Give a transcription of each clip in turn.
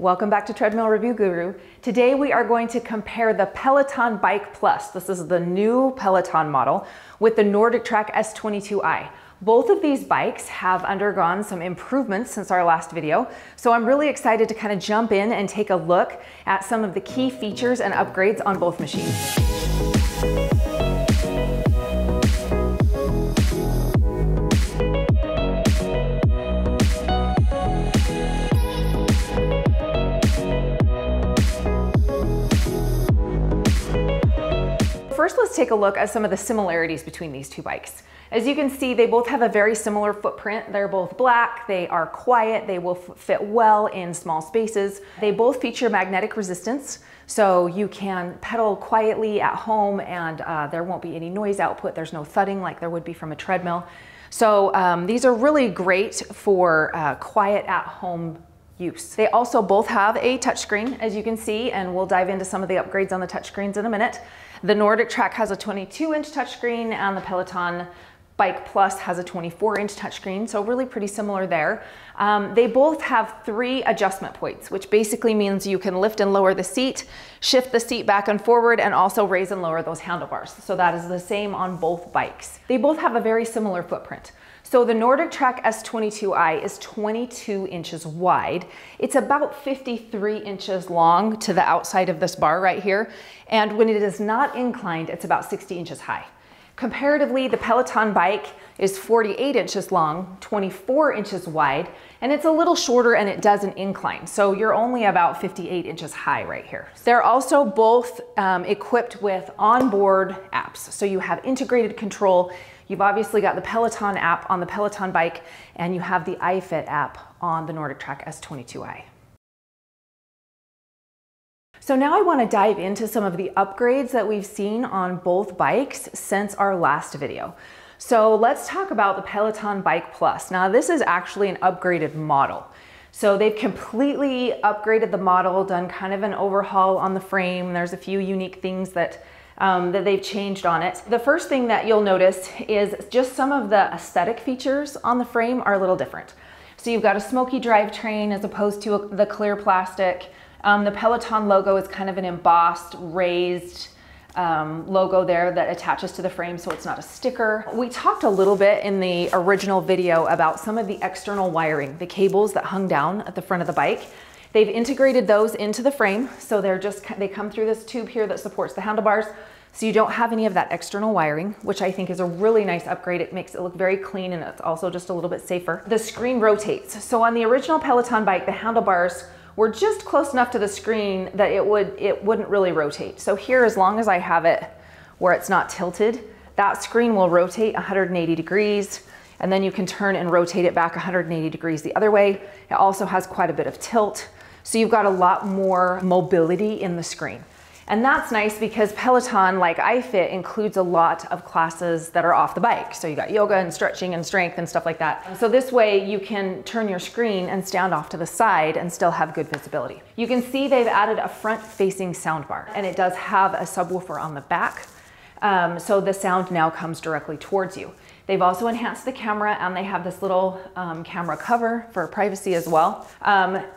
Welcome back to Treadmill Review Guru. Today we are going to compare the Peloton Bike Plus, this is the new Peloton model, with the NordicTrack S22i. Both of these bikes have undergone some improvements since our last video, so I'm really excited to kind of jump in and take a look at some of the key features and upgrades on both machines. First, let's take a look at some of the similarities between these two bikes. As you can see, they both have a very similar footprint. They're both black, they are quiet, they will fit well in small spaces. They both feature magnetic resistance, so you can pedal quietly at home and there won't be any noise output. There's no thudding like there would be from a treadmill. So these are really great for quiet at home use. They also both have a touchscreen, as you can see, and we'll dive into some of the upgrades on the touchscreens in a minute. The NordicTrack has a 22-inch touchscreen and the Peloton Bike Plus has a 24-inch touchscreen, so really pretty similar there. They both have 3 adjustment points, which basically means you can lift and lower the seat, shift the seat back and forward, and also raise and lower those handlebars. So that is the same on both bikes. They both have a very similar footprint. So the NordicTrack S22i is 22 inches wide. It's about 53 inches long to the outside of this bar right here. And when it is not inclined, it's about 60 inches high. Comparatively, the Peloton Bike is 48 inches long, 24 inches wide, and it's a little shorter and it does an incline. So you're only about 58 inches high right here. They're also both equipped with onboard apps. So you have integrated control. You've obviously got the Peloton app on the Peloton Bike, and you have the iFit app on the NordicTrack S22i. So now I want to dive into some of the upgrades that we've seen on both bikes since our last video. So let's talk about the Peloton Bike Plus. Now this is actually an upgraded model. So they've completely upgraded the model, done kind of an overhaul on the frame. There's a few unique things that they've changed on it. The first thing that you'll notice is just some of the aesthetic features on the frame are a little different. So you've got a smoky drivetrain as opposed to the clear plastic. The Peloton logo is kind of an embossed, raised logo there that attaches to the frame, so it's not a sticker. We talked a little bit in the original video about some of the external wiring, the cables that hung down at the front of the bike. They've integrated those into the frame, so they come through this tube here that supports the handlebars, so you don't have any of that external wiring, which I think is a really nice upgrade. It makes it look very clean and it's also just a little bit safer. The screen rotates. So on the original Peloton Bike, the handlebars were just close enough to the screen that it wouldn't really rotate. So here, as long as I have it where it's not tilted, that screen will rotate 180 degrees, and then you can turn and rotate it back 180 degrees the other way. It also has quite a bit of tilt. So you've got a lot more mobility in the screen. And that's nice because Peloton, like iFit, includes a lot of classes that are off the bike. So you got yoga and stretching and strength and stuff like that. So this way you can turn your screen and stand off to the side and still have good visibility. You can see they've added a front-facing soundbar, and it does have a subwoofer on the back. So the sound now comes directly towards you. They've also enhanced the camera, and they have this little camera cover for privacy as well.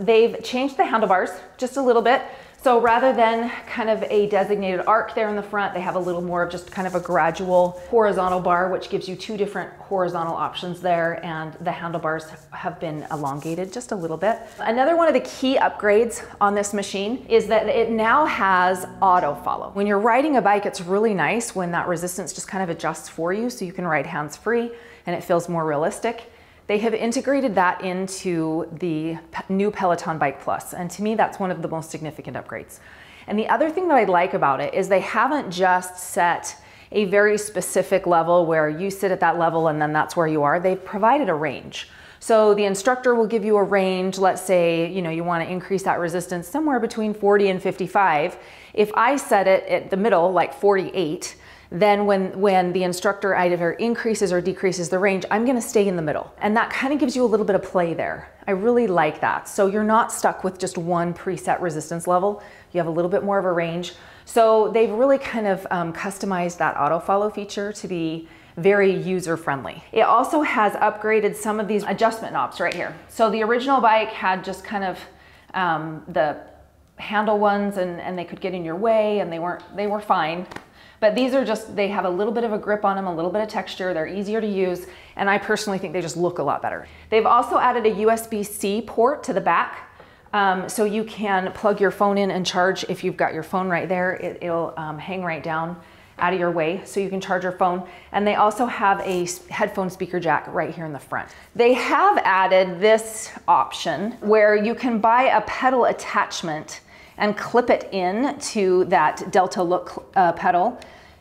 They've changed the handlebars just a little bit. So rather than kind of a designated arc there in the front, they have a little more of just kind of a gradual horizontal bar, which gives you 2 different horizontal options there, and the handlebars have been elongated just a little bit. Another one of the key upgrades on this machine is that it now has auto follow. When you're riding a bike, it's really nice when that resistance just kind of adjusts for you so you can ride hands-free and it feels more realistic. They have integrated that into the new Peloton Bike Plus, and to me that's one of the most significant upgrades. And the other thing that I like about it is they haven't just set a very specific level where you sit at that level and then that's where you are. They've provided a range. So the instructor will give you a range. Let's say you want to increase that resistance somewhere between 40 and 55. If I set it at the middle, like 48, then when the instructor either increases or decreases the range, I'm gonna stay in the middle. And that kind of gives you a little bit of play there. I really like that. So you're not stuck with just one preset resistance level. You have a little bit more of a range. So they've really kind of customized that auto follow feature to be very user-friendly. It also has upgraded some of these adjustment knobs right here. So the original bike had just kind of the handle ones, and they could get in your way, and they were fine. But these are just, they have a little bit of a grip on them, a little bit of texture, they're easier to use, and I personally think they just look a lot better. They've also added a USB-C port to the back, so you can plug your phone in and charge. If you've got your phone right there, it'll hang right down out of your way, so you can charge your phone. And they also have a headphone speaker jack right here in the front. They have added this option where you can buy a pedal attachment and clip it in to that Delta Look pedal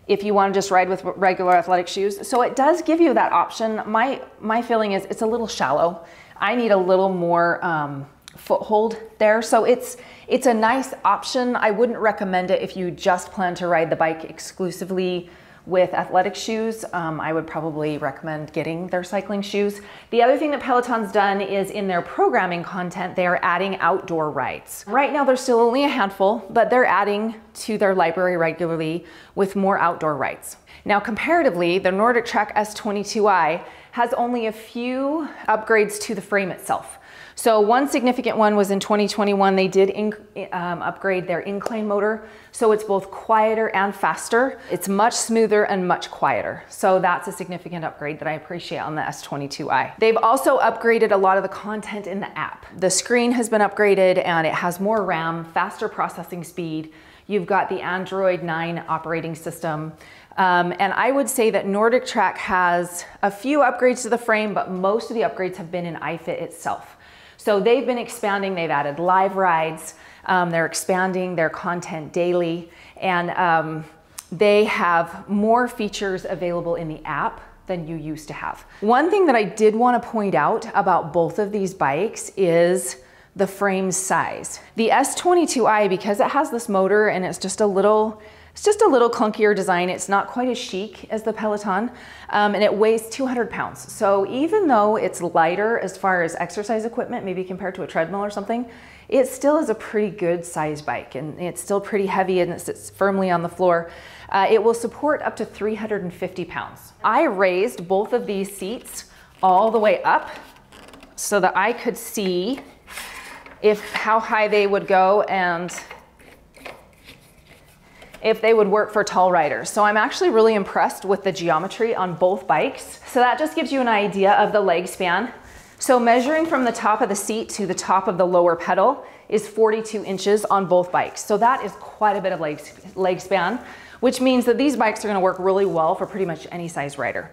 if you want to just ride with regular athletic shoes. So it does give you that option. My feeling is it's a little shallow. I need a little more foothold there. So it's a nice option. I wouldn't recommend it if you just plan to ride the bike exclusively with athletic shoes. I would probably recommend getting their cycling shoes. The other thing that Peloton's done is in their programming content, they are adding outdoor rides. Right now there's still only a handful, but they're adding to their library regularly with more outdoor rides. Now comparatively, the NordicTrack S22i has only a few upgrades to the frame itself. So one significant one was in 2021, they did upgrade their incline motor. So it's both quieter and faster. It's much smoother and much quieter. So that's a significant upgrade that I appreciate on the S22i. They've also upgraded a lot of the content in the app. The screen has been upgraded and it has more RAM, faster processing speed. You've got the Android 9 operating system. And I would say that NordicTrack has a few upgrades to the frame, but most of the upgrades have been in iFit itself. So they've been expanding, they've added live rides, they're expanding their content daily, and they have more features available in the app than you used to have. One thing that I did want to point out about both of these bikes is the frame size. The S22i, because it has this motor and it's just a little clunkier design. It's not quite as chic as the Peloton, and it weighs 200 pounds. So even though it's lighter as far as exercise equipment, maybe compared to a treadmill or something, it still is a pretty good size bike, and it's still pretty heavy and it sits firmly on the floor. It will support up to 350 pounds. I raised both of these seats all the way up so that I could see how high they would go and if they would work for tall riders. So I'm actually really impressed with the geometry on both bikes. So that just gives you an idea of the leg span. So measuring from the top of the seat to the top of the lower pedal is 42 inches on both bikes. So that is quite a bit of leg span, which means that these bikes are gonna work really well for pretty much any size rider.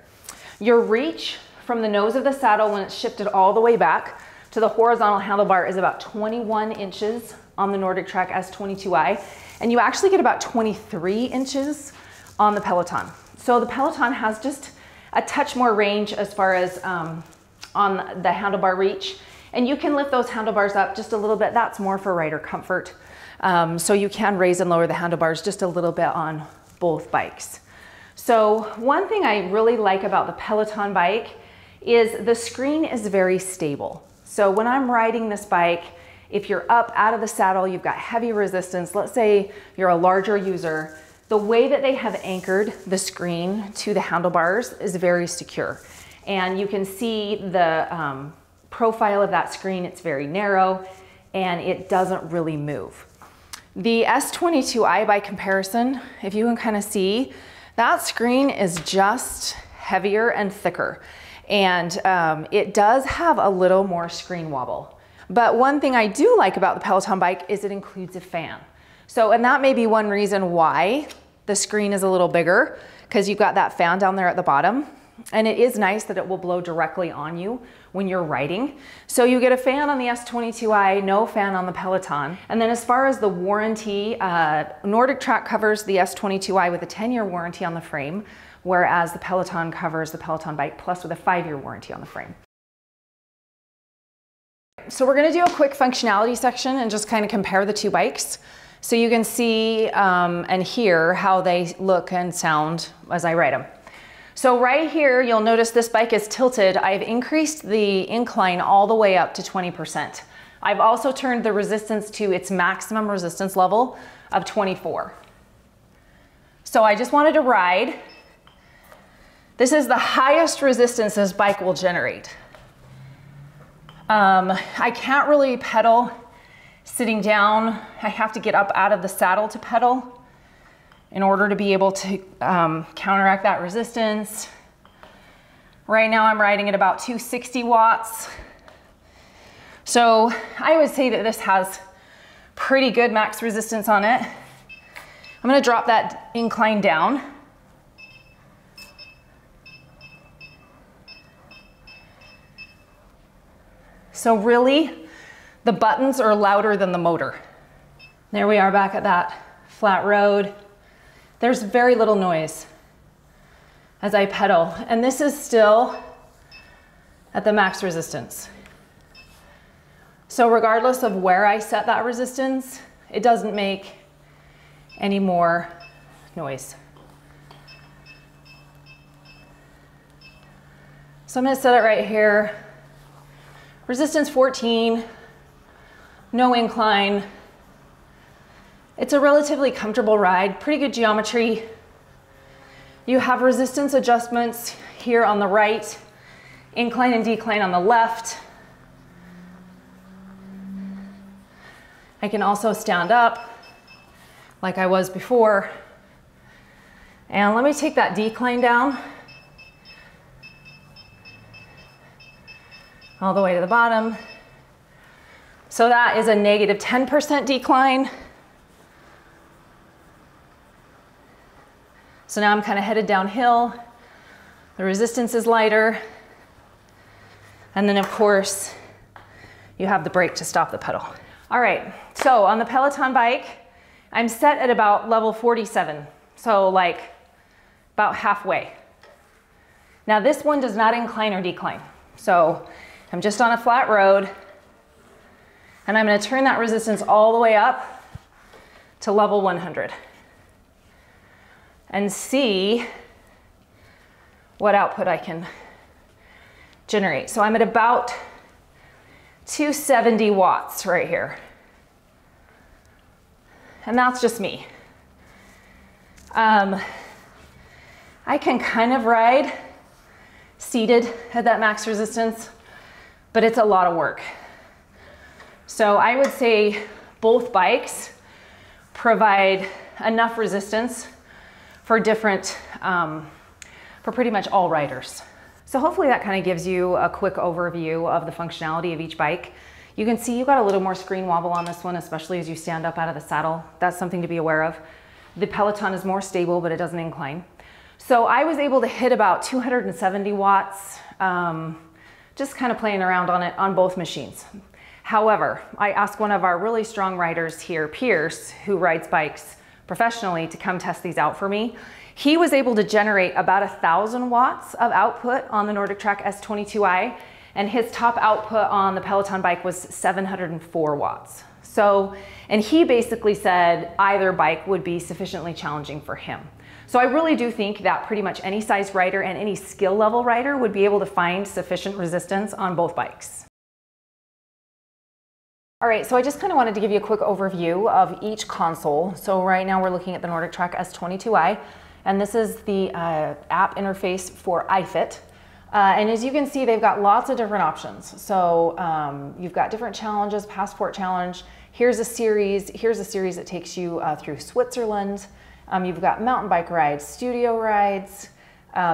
Your reach from the nose of the saddle when it's shifted all the way back to the horizontal handlebar is about 21 inches on the NordicTrack S22i. And you actually get about 23 inches on the Peloton. So the Peloton has just a touch more range as far as on the handlebar reach. And you can lift those handlebars up just a little bit. That's more for rider comfort. So you can raise and lower the handlebars just a little bit on both bikes. So one thing I really like about the Peloton bike is the screen is very stable. So when I'm riding this bike, if you're up out of the saddle, you've got heavy resistance, let's say you're a larger user, the way that they have anchored the screen to the handlebars is very secure. And you can see the profile of that screen, it's very narrow and it doesn't really move. The S22i by comparison, if you can kind of see, that screen is just heavier and thicker. And it does have a little more screen wobble. But one thing I do like about the Peloton bike is it includes a fan. So, and that may be one reason why the screen is a little bigger, because you've got that fan down there at the bottom. And it is nice that it will blow directly on you when you're riding. So you get a fan on the S22i, no fan on the Peloton. And then as far as the warranty, NordicTrack covers the S22i with a 10-year warranty on the frame, whereas the Peloton covers the Peloton Bike Plus with a 5-year warranty on the frame. So we're gonna do a quick functionality section and just kind of compare the two bikes so you can see and hear how they look and sound as I ride them. So right here, you'll notice this bike is tilted. I've increased the incline all the way up to 20%. I've also turned the resistance to its maximum resistance level of 24. So I just wanted to ride. This is the highest resistance this bike will generate. I can't really pedal Sitting down, I have to get up out of the saddle to pedal in order to be able to counteract that resistance. Right now I'm riding at about 260 watts. So I would say that this has pretty good max resistance on it. I'm gonna drop that incline down. So really, the buttons are louder than the motor. There we are back at that flat road. There's very little noise as I pedal, and this is still at the max resistance. So regardless of where I set that resistance, it doesn't make any more noise. So I'm gonna set it right here. Resistance 14, no incline. It's a relatively comfortable ride, pretty good geometry. You have resistance adjustments here on the right, incline and decline on the left. I can also stand up like I was before. And let me take that decline down all the way to the bottom. So that is a negative 10% decline. So now I'm kind of headed downhill. The resistance is lighter. And then of course, you have the brake to stop the pedal. All right, so on the Peloton bike, I'm set at about level 47. So like about halfway. Now this one does not incline or decline. So I'm just on a flat road and I'm gonna turn that resistance all the way up to level 100 and see what output I can generate. So I'm at about 270 watts right here. And that's just me. I can kind of ride seated at that max resistance, but it's a lot of work. So I would say both bikes provide enough resistance for different, for pretty much all riders. So hopefully that kind of gives you a quick overview of the functionality of each bike. You can see you've got a little more screen wobble on this one, especially as you stand up out of the saddle. That's something to be aware of. The Peloton is more stable, but it doesn't incline. So I was able to hit about 270 watts, just kind of playing around on it on both machines. However, I asked one of our really strong riders here, Pierce, who rides bikes professionally, to come test these out for me. He was able to generate about 1,000 watts of output on the NordicTrack S22i, and his top output on the Peloton bike was 704 watts. So, and he basically said either bike would be sufficiently challenging for him. So I really do think that pretty much any size rider and any skill level rider would be able to find sufficient resistance on both bikes. All right, so I just kind of wanted to give you a quick overview of each console. So right now we're looking at the NordicTrack S22i, and this is the app interface for iFit. And as you can see, they've got lots of different options. So you've got different challenges, Passport Challenge. Here's a series that takes you through Switzerland. You've got mountain bike rides, studio rides,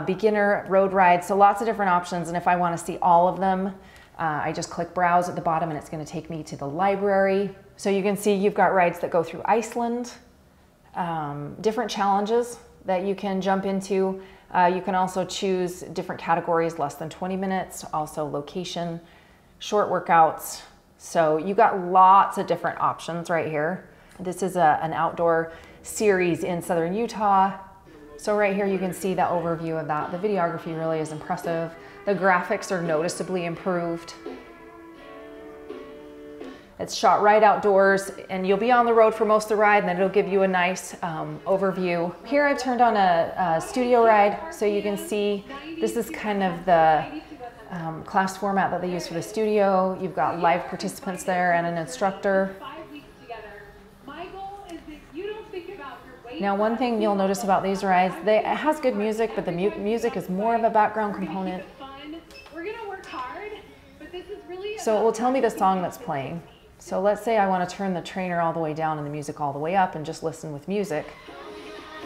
beginner road rides, so lots of different options. And if I want to see all of them, I just click browse at the bottom and it's going to take me to the library. So you can see you've got rides that go through Iceland, different challenges that you can jump into. You can also choose different categories, less than 20 minutes, also location, short workouts. So you got lots of different options right here. This is an outdoor series in southern Utah. So right here you can see the overview of that. The videography really is impressive. The graphics are noticeably improved. It's shot right outdoors, and you'll be on the road for most of the ride, and then it'll give you a nice overview. Here I've turned on a studio ride, so you can see this is kind of the class format that they use for the studio. You've got live participants there and an instructor. Now, one thing you'll notice about these rides, it has good music, but the music is more of a background component. So it will tell me the song that's playing. So let's say I want to turn the trainer all the way down and the music all the way up and just listen with music.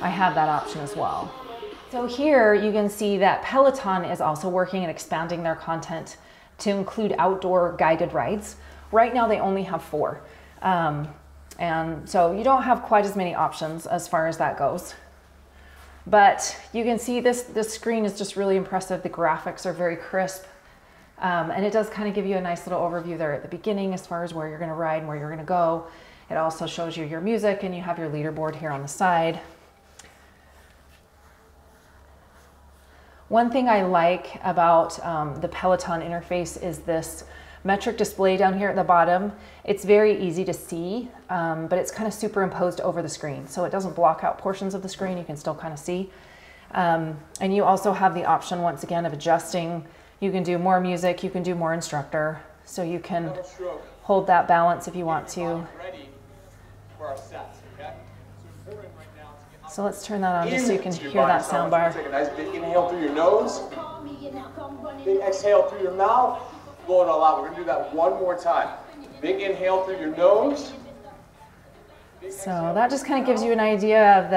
I have that option as well. So here you can see that Peloton is also working and expanding their content to include outdoor guided rides. Right now they only have 4. And so you don't have quite as many options as far as that goes. But you can see this screen is just really impressive. The graphics are very crisp. And it does kind of give you a nice little overview there at the beginning as far as where you're going to ride and where you're going to go. It also shows you your music, and you have your leaderboard here on the side. One thing I like about the Peloton interface is this metric display down here at the bottom. It's very easy to see, but it's kind of superimposed over the screen. So it doesn't block out portions of the screen. You can still kind of see. And you also have the option, once again, of adjusting. You can do more music, you can do more instructor. So you can hold that balance if you want to. So let's turn that on just so you can hear that sound bar. Take a nice big inhale through your nose. Big exhale through your mouth. Blow it all out. We're going to do that one more time. Big inhale through your nose. So that just kind of gives you an idea of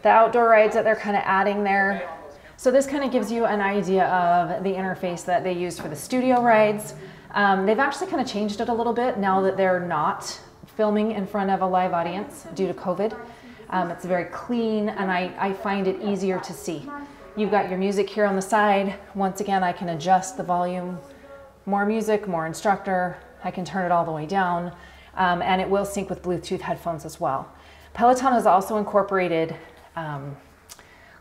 the outdoor rides that they're kind of adding there. So this kind of gives you an idea of the interface that they use for the studio rides. They've actually kind of changed it a little bit now that they're not filming in front of a live audience due to COVID. It's very clean, and I find it easier to see. You've got your music here on the side. Once again, I can adjust the volume. More music, more instructor. I can turn it all the way down, and it will sync with Bluetooth headphones as well. Peloton has also incorporated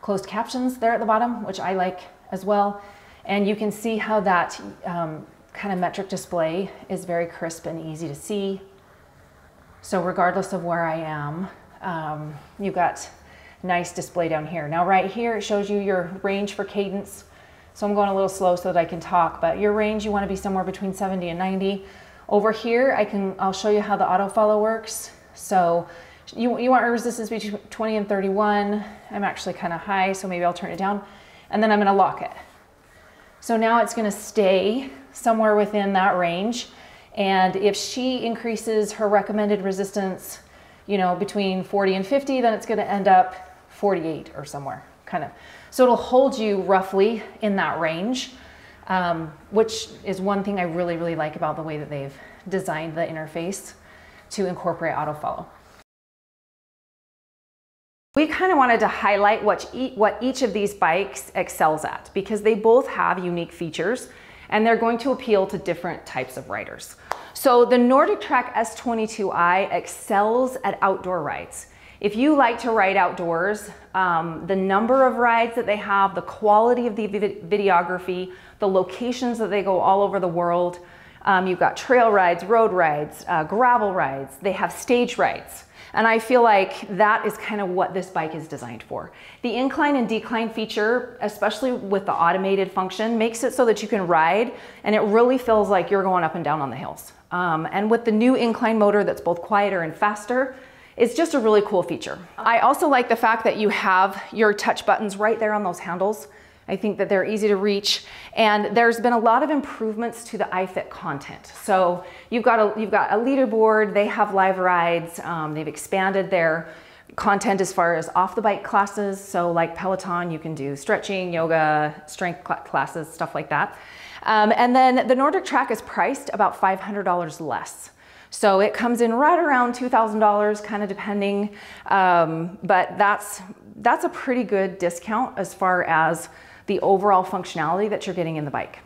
closed captions there at the bottom, which I like as well. And you can see how that kind of metric display is very crisp and easy to see. So regardless of where I am, you've got nice display down here. Now right here, it shows you your range for cadence. So I'm going a little slow so that I can talk, but your range, you want to be somewhere between 70 and 90. Over here, I'll show you how the auto follow works. So you want a resistance between 20 and 31. I'm actually kind of high, so maybe I'll turn it down. And then I'm going to lock it. So now it's going to stay somewhere within that range. And if she increases her recommended resistance, you know, between 40 and 50, then it's going to end up 48 or somewhere, kind of. So it'll hold you roughly in that range, which is one thing I really, really like about the way that they've designed the interface to incorporate auto follow. We kind of wanted to highlight what each of these bikes excels at, because they both have unique features and they're going to appeal to different types of riders. So the NordicTrack S22i excels at outdoor rides. If you like to ride outdoors, the number of rides that they have, the quality of the videography, the locations that they go all over the world, you've got trail rides, road rides, gravel rides, they have stage rides. And I feel like that is kind of what this bike is designed for. The incline and decline feature, especially with the automated function, makes it so that you can ride and it really feels like you're going up and down on the hills. And with the new incline motor that's both quieter and faster, it's just a really cool feature. I also like the fact that you have your touch buttons right there on those handles. I think that they're easy to reach, and there's been a lot of improvements to the iFit content. So you've got a leaderboard, they have live rides, they've expanded their content as far as off the bike classes. So like Peloton, you can do stretching, yoga, strength classes, stuff like that. And then the NordicTrack is priced about $500 less. So it comes in right around $2,000, kind of depending, but that's a pretty good discount as far as the overall functionality that you're getting in the bike.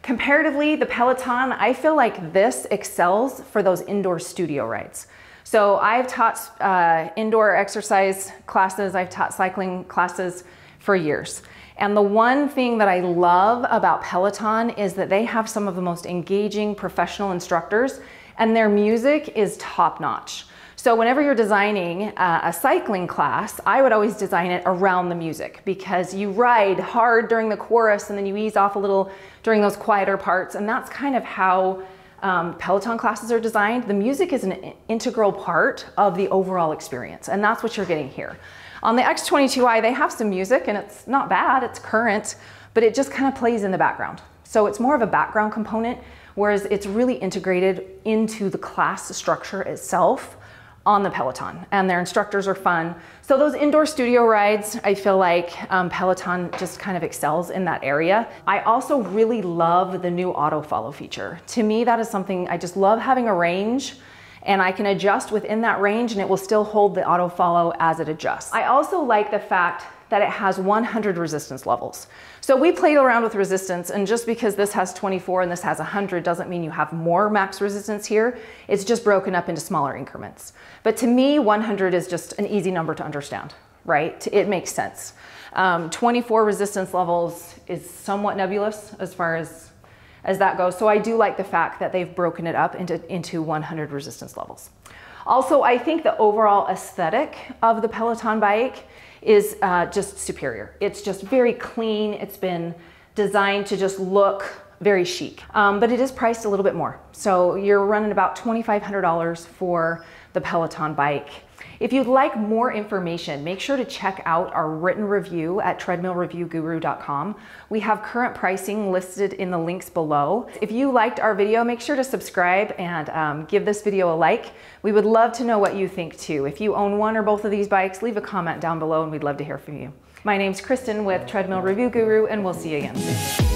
Comparatively, the Peloton, I feel like this excels for those indoor studio rides. So I've taught indoor exercise classes, I've taught cycling classes for years. And the one thing that I love about Peloton is that they have some of the most engaging professional instructors, and their music is top-notch. So whenever you're designing a cycling class, I would always design it around the music, because you ride hard during the chorus and then you ease off a little during those quieter parts. And that's kind of how Peloton classes are designed. The music is an integral part of the overall experience, and that's what you're getting here. On the X22i, they have some music, and it's not bad, it's current, but it just kind of plays in the background. So it's more of a background component, whereas it's really integrated into the class structure itself on the Peloton, and their instructors are fun. So those indoor studio rides, I feel like Peloton just kind of excels in that area. I also really love the new auto follow feature. To me, that is something, I just love having a range, and I can adjust within that range and it will still hold the auto follow as it adjusts. I also like the fact that it has 100 resistance levels. So we played around with resistance, and just because this has 24 and this has 100 doesn't mean you have more max resistance here. It's just broken up into smaller increments. But to me, 100 is just an easy number to understand, right? It makes sense. 24 resistance levels is somewhat nebulous as far as that goes. So I do like the fact that they've broken it up into 100 resistance levels. Also, I think the overall aesthetic of the Peloton bike is just superior. It's just very clean. It's been designed to just look very chic, but it is priced a little bit more. So you're running about $2,500 for the Peloton bike. If you'd like more information, make sure to check out our written review at treadmillreviewguru.com. We have current pricing listed in the links below. If you liked our video, make sure to subscribe and give this video a like. We would love to know what you think too. If you own one or both of these bikes, leave a comment down below and we'd love to hear from you. My name's Kristen with Treadmill Review Guru, and we'll see you again soon.